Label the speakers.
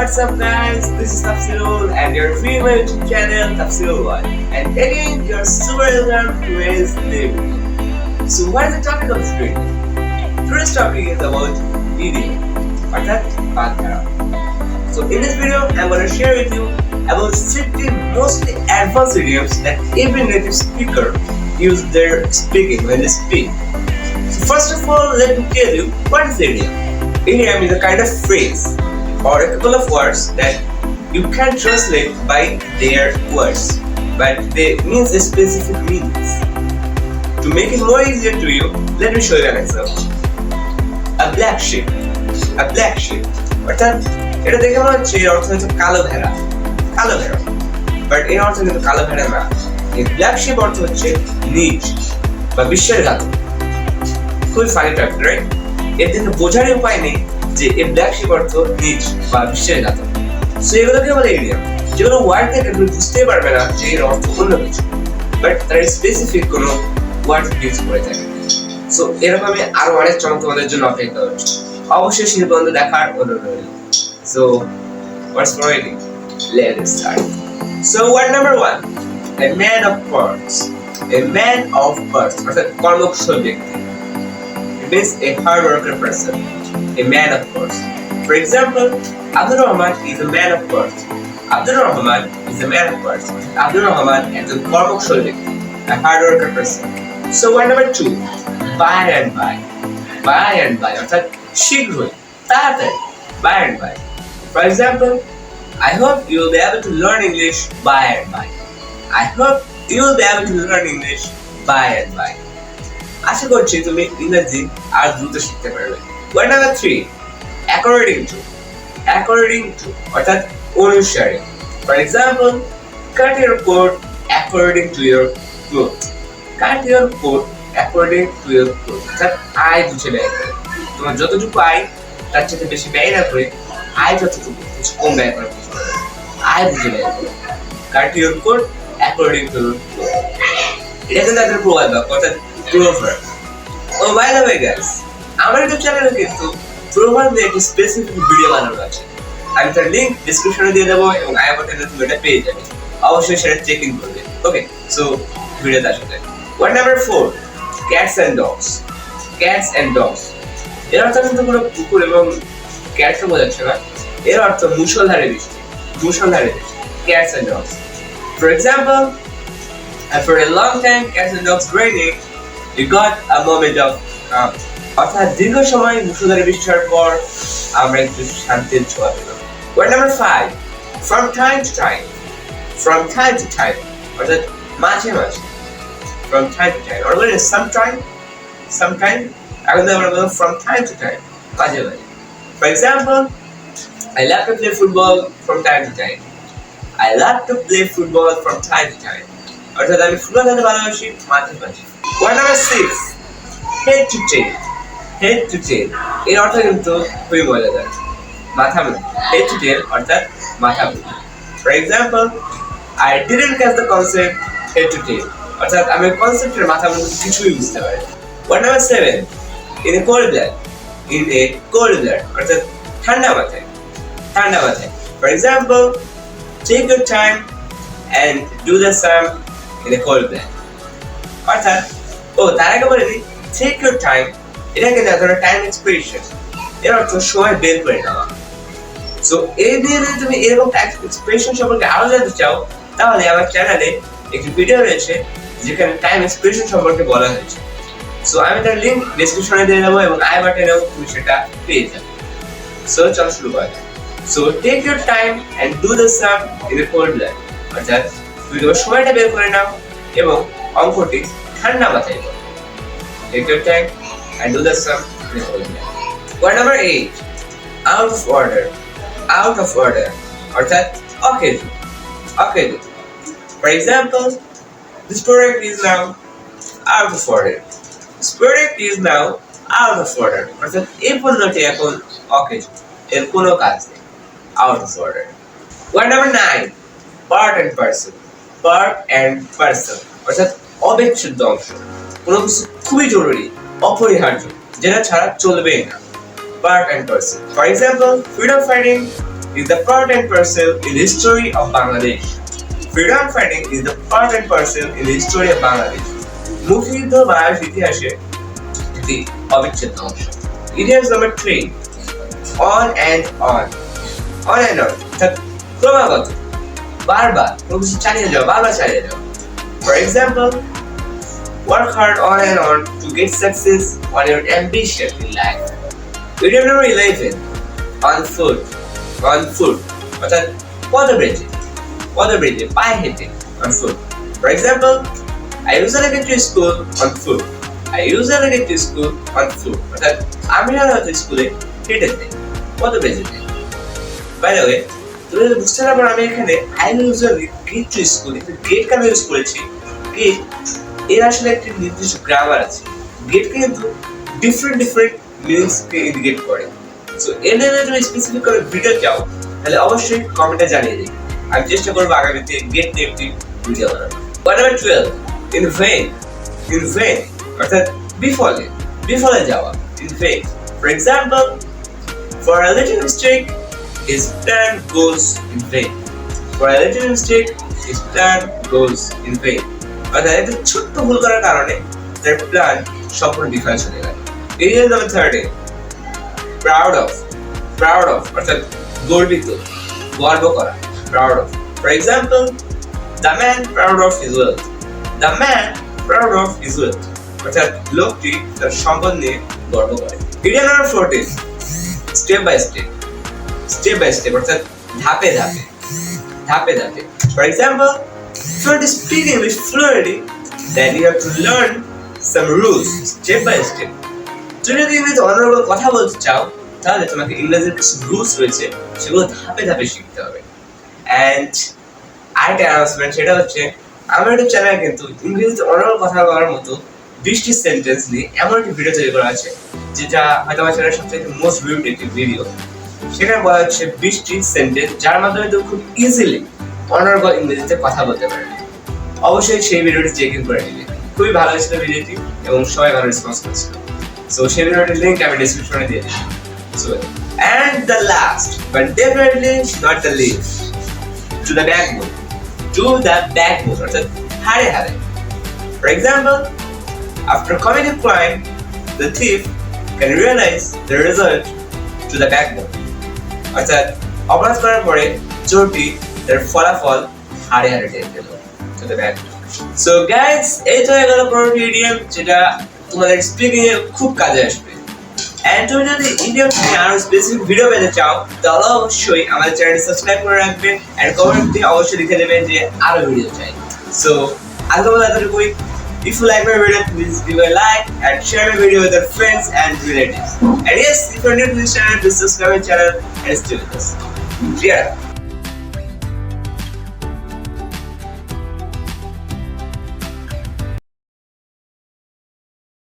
Speaker 1: what's up guys? This is Tafsirul and you're viewing my YouTube channel Tafsirul1. And again, you're super welcome to today's video. So what is the topic of this video? Today's topic is about idiom, অর্থাৎ বাগধারা. So in this video, I'm going to share with you about 50 mostly advanced idioms that every native speaker use their speaking when they speak. So first of all, let me tell you what is idiom. Idiom is a kind of phrase or a couple of words that you can translate by their words, but they means a specific meanings. To make it more easier to you, let me show you an example. A black sheep. A black sheep. অর্থাৎ এটা দেখে মনে হচ্ছে এর অর্থ হচ্ছে কালো ভেড়া, কালো ভেড়া, বাট এর অর্থ কিন্তু কালো ভেড়া না। এই ব্ল্যাক শিপ অর্থ হচ্ছে নিচ বা বিশ্বাসঘাতক। খুবই ফানি টপিক, রাইট? এর থেকে বোঝার উপায় নেই যে এই ব্ল্যাক শিপ অর্থ নিচ বা বিশ্বাসঘাতক। সো এগুলোকে বলে ইডিয়ম, যেগুলো ওয়ার্ড থেকে তুমি বুঝতেই পারবে না যে এর অর্থ অন্য কিছু, বাট তার স্পেসিফিক কোনো ওয়ার্ড ইউজ করে থাকে। সো এরকমই আরো অনেক চমক তোমাদের জন্য অপেক্ষা করছে, অবশ্যই সেই পর্যন্ত দেখার অনুরোধ রইল। So what's for waiting? Let's start. So word number 1, a man of parts. A man of parts, অর্থাৎ কর্মকুশল ব্যক্তি. It means a hard worker person. A man of parts. For example, Abdul Rahman is a man of parts. Abdul Rahman is a man of parts. Abdul Rahman is a কর্মকুশল ব্যক্তি, a hard worker person. So word number 2, by and by. By and by, অর্থাৎ শীঘ্রই, তাড়াতাড়ি, by and by. For example, I hope you will be able to learn English by and by. I hope you will be able to learn English by and by. আশা করছি তুমি ইংরেজি আর দ্রুত শিখতে পারবে। Word number 3, according to. According to, অর্থাৎ অনুসারে। For example, cut your coat according to your clothes. Cut your coat according to your clothes. অর্থাৎ আয় বুঝে ব্যয় করে। তোমার যতটুকু আয় তার চেয়ে বেশি ব্যয় না করে আয় যতটুকু কিছু কম ব্যয় করার চেষ্টা করো, আয় বুঝে ব্যয় করো। Cut your coat according to your cloth. এটা কিন্তু একটা প্রবাদ বাক্য, অর্থাৎ প্রভার্ব। ও বাই দ্য ওয়ে গাইস, আমার ইউটিউব চ্যানেলে কিন্তু প্রভার্ব নিয়ে একটি স্পেসিফিক ভিডিও বানানো আছে। আমি তার লিংক ডেসক্রিপশনে দিয়ে দেবো এবং আই বাটনে তুমি এটা পেয়ে যাবে। অবশ্যই সেটা চেক ইন করবে। ওকে, সো ভিডিওতে আসা যাক। Word number 4, cats and dogs. Cats and dogs এর অর্থ কিন্তু কোনো কুকুর এবং ক্যাটস বোঝাচ্ছে না, এর অর্থ মুষলধারে বৃষ্টি, মুষলধারে বৃষ্টি। Cats and dogs. For example, after a long time cats and dogs raining, we got a moment of calm. অর্থাৎ দীর্ঘ সময় মুষলধারে বৃষ্টি হওয়ার পর আমরা একটু শান্তির ছোঁয়া পেলাম। Word number 5, from time to time. From time to time, অর্থাৎ মাঝে মাঝে। From time to time, or what is sometime? Sometime, এখন আমরা বলবো from time to time, মাঝে মাঝে। For example, I love to play football from time to time. I love to play football from time to time. অর্থাৎ আমি football খেলতে ভালোবাসি মাঝে মাঝে। Word number 6, head to tail. Head to tail এর অর্থ কিন্তু খুবই মজাদার, মাথা মুড়ি। Head to tail অর্থাৎ মাথা মুড়ি। For example, I didn't catch the concept head to tail. অর্থাৎ আমি কনসেপ্টের মাথা মুড়ি কিছুই বুঝতে পারি। Word number 7, in a cold blood. In a cold blood অর্থাৎ ঠান্ডা মাথায়, ঠান্ডা মাথায়। For example, take your time and do the sum in a cold blood. অর্থাৎ তার আগে বলে দিই, take your time এটা কিন্তু একটা টাইম এক্সপ্রেশন, এর অর্থ সময় বের করে নেওয়া। সো এই দিয়ে যদি তুমি এরকম টাইম এক্সপ্রেশন সম্পর্কে আরো জানতে চাও, তাহলে আমার চ্যানেলে একটি ভিডিও রয়েছে যেখানে টাইম এক্সপ্রেশন সম্পর্কে বলা হয়েছে। সো আমি তার লিংক ডেসক্রিপশনে দিয়ে দেবো এবং আই বাটনেও তুমি সেটা পেয়ে যাবে। সো চলো শুরু করা যাক। So take your time and do the sum in a cold blood, অর্থাৎ তুমি তোমার সময়টা বের করে নাও এবং অঙ্কটি ঠান্ডা মাথায় করো। Take your time and do the sum in a cold blood. Word number 8, out of order. Out of order অর্থাৎ অকেজো, অকেজো। For example, this product is now out of order. This product is now out of order. অর্থাৎ এই পণ্যটি এখন অকেজো, এর কোনো কাজ নেই, out of order. Word number 9, part and parcel. Part and parcel অর্থাৎ অবিচ্ছেদ্য অংশ, কোনো কিছু খুবই জরুরি, অপরিহার্য, যেটা ছাড়া চলবেই না। Part and parcel. For example, freedom fighting is the part and parcel in the history of Bangladesh. Freedom fighting is the part and parcel in the history of Bangladesh. মুক্তিযুদ্ধ বাংলাদেশ ইতিহাসে একটি অবিচ্ছেদ্য অংশ। Idioms number 3, on and on. On and on, অর্থাৎ ক্রমাগত, বারবার কোনো কিছু চালিয়ে যাও, বারবার চালিয়ে যাও। For example, work hard on and on to get success on your ambition in life. Idiom number 11, on foot. On foot, অর্থাৎ পদব্রজে, পায়ে হেঁটে, on foot. For example, I usually get to school on foot. I usually get to school on foot. অর্থাৎ আমি সাধারণত স্কুলে হেঁটে যাই, পদব্রজে যাই। By the way, তুমি যদি বুঝতে না পারো আমি এখানে I usually get to school, get কেন ইউজ করেছি? গেট এর আসলে একটি নির্দিষ্ট গ্রামার আছে। গেট কিন্তু ডিফারেন্ট মিনিংসকে ইন্ডিকেট করে। সো এর নিয়ে যদি স্পেসিফিক করে ভিডিও চাও তাহলে অবশ্যই কমেন্টে জানিয়ে দিন। আমি চেষ্টা করবো আগামীতে গেট নিয়ে একটি ভিডিও বানাবো। Point number 12, in vain. In vain, অর্থাৎ বিফলে যাওয়া, in vain. For example, for a little mistake, his plan goes in vain. For a little mistake, his plan goes in vain. অর্থাৎ একটা ছোট্ট ভুল করার কারণে তার প্ল্যান সম্পূর্ণ বিফলে চলে গেল। Idiom number 13, proud of. অর্থাৎ গর্ব করা, proud of. For example, the man proud of his wealth. The man proud of his wealth. অর্থাৎ লোকটি তার সম্পদ নিয়ে গর্ব করে। Idiom number 14, step by step, অর্থাৎ ধাপে ধাপে। For example, if you want to speak English fluently, then you have to learn some rules step by step. তুমি যদি ইংরেজি অনর্গল কথা বলতে চাও তাহলে তোমাকে ইংরেজির কিছু রুলস রয়েছে, সেগুলো ধাপে শিখতে হবে। অ্যান্ড আরেকটা অ্যানাউন্সমেন্ট, সেটা হচ্ছে আমার একটা চ্যানেল কিন্তু ইংরেজিতে অনর্গল কথা বলার মতো 20টি সেন্টেন্স নিয়ে এমন একটি ভিডিও তৈরি করা আছে, যেটা হয়তো আমার চ্যানেলের সবচেয়ে মোস্ট ভিউড একটি ভিডিও। সেখানে বলা হচ্ছে 20টি সেন্টেন্স যার মাধ্যমে তুমি খুব ইজিলি অনর্গল ইংরেজিতে কথা বলতে পারবে। অবশ্যই সেই ভিডিওটি চেক ইন করে নিবে। খুবই ভালো ছিল ভিডিওটি এবং সবাই ভালো রেসপন্স করেছিল। সো সেই ভিডিওটির লিংক আমি ডেসক্রিপশনে দিয়ে দিচ্ছি। So and the last but definitely not the least, to the backbone. অর্থাৎ হাড়ে। For example, after committing a crime, the thief can realize the result to the backbone. অর্থাৎ অপরাধ করার পরে চোরটি তার ফলাফল হাড়ে টের পেল, to the backbone. So guys, এই তো হয়ে গেল পুরোটি ইডিয়ম, যেটা তোমাদের স্পিকিং এ খুব কাজে আসবে। এন্ড তুমি যদি ইডিয়ম নিয়ে আরো স্পেসিফিক ভিডিও পেতে চাও তাহলে অবশ্যই আমাদের চ্যানেলটি সাবস্ক্রাইব করে রাখবে এন্ড কমেন্ট দিয়ে অবশ্যই লিখে দেবেন যে আরো ভিডিও চাই। সো আজকের মতো এতটুকুই। If you like my video, please give a like and share my video with your friends and relatives. And yes, if you're new to this channel, please subscribe my channel and stay with us. Clear?